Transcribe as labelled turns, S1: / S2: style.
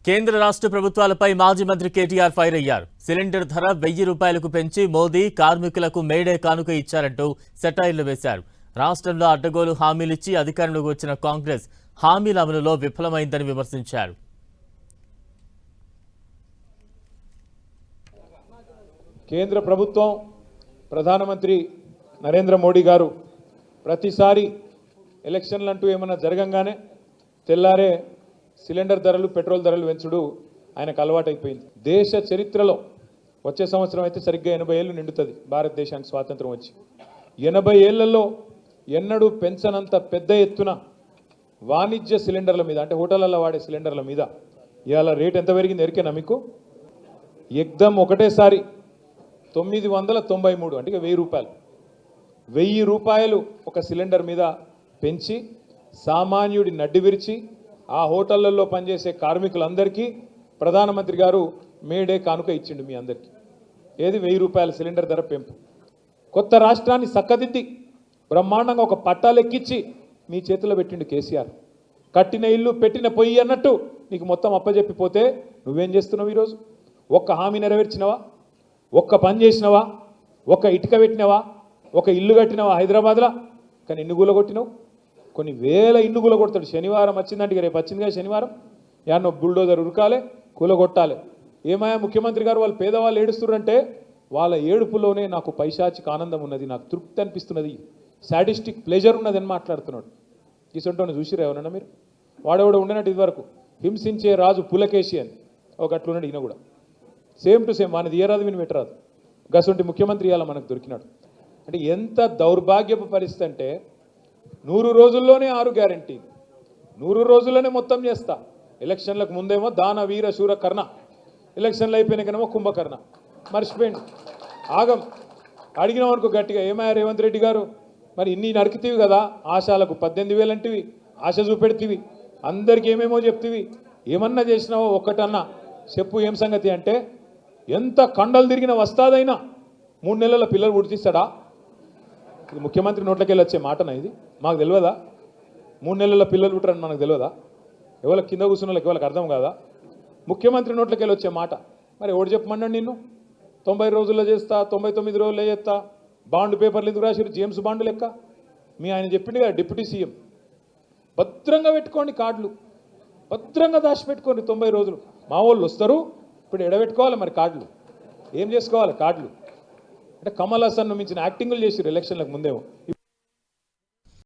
S1: కేంద్ర రాష్ట్ర ప్రభుత్వాలపై మాజీ మంత్రి కేటీఆర్ ఫైర్ అయ్యారు. సిలిండర్ ధర 1000 రూపాయలకు పెంచి మోదీ కార్మికులకు మేడే కానుక ఇచ్చారంటూ సెటైర్లు వేశారు. రాష్ట్రంలో అడ్డగోలు హామీలిచ్చి అధికారంలోకి వచ్చిన కాంగ్రెస్ హామీల అమలులో విఫలమైందని విమర్శించారు.
S2: కేంద్ర ప్రభుత్వం ప్రధానమంత్రి నరేంద్ర మోడీ గారు ప్రతిసారి ఎలక్షన్లు అంటూ ఏమన్నా జరగంగానే తెల్లారే సిలిండర్ ధరలు పెట్రోల్ ధరలు పెంచుడు ఆయనకు అలవాటైపోయింది. దేశ చరిత్రలో వచ్చే సంవత్సరం అయితే సరిగ్గా 80 ఏళ్ళు నిండుతుంది భారతదేశానికి స్వాతంత్రం వచ్చి. 80 ఏళ్లలో ఎన్నడూ పెంచనంత పెద్ద ఎత్తున వాణిజ్య సిలిండర్ల మీద, అంటే హోటళ్లలో వాడే సిలిండర్ల మీద ఇవాళ రేట్ ఎంత పెరిగింది ఎరికేనా మీకు? ఎగ్దమ్ ఒకటేసారి 993, అంటే 1000 రూపాయలు. 1000 రూపాయలు ఒక సిలిండర్ మీద పెంచి సామాన్యుడి నడ్డి విరిచి ఆ హోటళ్లలో పనిచేసే కార్మికులందరికీ ప్రధానమంత్రి గారు మేడే కానుక ఇచ్చిండు మీ అందరికీ. ఏది? 1000 రూపాయల సిలిండర్ ధర పెంపు. కొత్త రాష్ట్రాన్ని చక్కదిద్ది బ్రహ్మాండంగా ఒక పట్టాలెక్కించి మీ చేతిలో పెట్టిండు కేసీఆర్. కట్టిన ఇల్లు పెట్టిన పొయ్యి అన్నట్టు నీకు మొత్తం అప్పజెప్పిపోతే నువ్వేం చేస్తున్నావు ఈరోజు? ఒక్క హామీ నెరవేర్చినవా? ఒక్క పని చేసినవా? ఒక్క ఇటుక పెట్టినవా? ఒక ఇల్లు కట్టినవా హైదరాబాద్లో? కానీ ఎన్ని గుల కొట్టినావు? కొన్ని వేల ఇల్లు గుల కొడతాడు. శనివారం వచ్చిందంటే రేపు వచ్చిందిగా శనివారం, యాన్నో బుల్డోజర్ ఉరకాలే, కూలగొట్టాలి. ఏమయ్యా ముఖ్యమంత్రి గారు, వాళ్ళు పేదవాళ్ళు ఏడుస్తున్నారంటే వాళ్ళ ఏడుపులోనే నాకు పైశాచిక ఆనందం ఉన్నది, నాకు తృప్తి అనిపిస్తున్నది, సాడిస్టిక్ ప్లెజర్ ఉన్నది అని మాట్లాడుతున్నాడు. ఈసొంటోని చూసిరా ఎవరన్నా మీరు? వాడెవడ ఉండనట్టు ఇదివరకు హింసించే రాజు పులకేశి అని ఒక అట్లున్నాడు. ఈయన కూడా సేమ్ టు సేమ్, వాని తీయరాదు విని పెట్టరాదు. గసొంటి ముఖ్యమంత్రి ఇవాళ మనకు దొరికినాడు. అంటే ఎంత దౌర్భాగ్యపు పరిస్థితి అంటే 100 రోజుల్లోనే 6 గ్యారంటీ, 100 రోజుల్లోనే మొత్తం చేస్తా. ఎలక్షన్లకు ముందేమో దాన వీర శూర కర్ణ, ఎలక్షన్లు అయిపోయినాకనేమో కుంభకర్ణ. మర్చిపోయింది ఆగం. అడిగినాం అనుకో గట్టిగా, ఏమయ్యా రేవంత్ రెడ్డి గారు, మరి ఇన్ని నరికితీవి కదా, ఆశాలకు 18,000 అంటివి, ఆశ చూపెడితివి, అందరికి ఏమేమో చెప్తివి, ఏమన్నా చేసినావో ఒక్కటన్నా చెప్పు, ఏం సంగతి అంటే ఎంత కండలు తిరిగిన వస్తాదైనా 3 నెలల పిల్లలు పుట్టిస్తాడా? ఇది ముఖ్యమంత్రి నోట్లకి వెళ్ళి వచ్చే మాటనా? ఇది మాకు తెలియదా? 3 నెలల పిల్లలు పుట్టరని మనకు తెలియదా? ఎవరికి కింద కూర్చున్న వాళ్ళకి ఎవరికి అర్థం కాదా? ముఖ్యమంత్రి నోట్లకి వెళ్ళి వచ్చే మాట. మరి ఎవడు చెప్పమన్నాడు నిన్ను? 90 రోజుల్లో చేస్తా, 99 రోజుల్లో చేస్తా, బాండ్ పేపర్లు ఎందుకు రాసిరు? జేమ్స్ బాండ్ లెక్క. మీ ఆయన చెప్పింది కదా డిప్యూటీ సీఎం, భద్రంగా పెట్టుకోండి కార్డులు, భద్రంగా దాచిపెట్టుకోండి 90 రోజులు. మా వాళ్ళు వస్తారు, ఇప్పుడు ఎడబెట్టుకోవాలి మరి కార్డులు. ఏం చేసుకోవాలి కార్డులు? అంటే కమల్ హాసన్ మించిన యాక్టింగ్లు చేసిరు ఎలక్షన్లకు ముందేమో.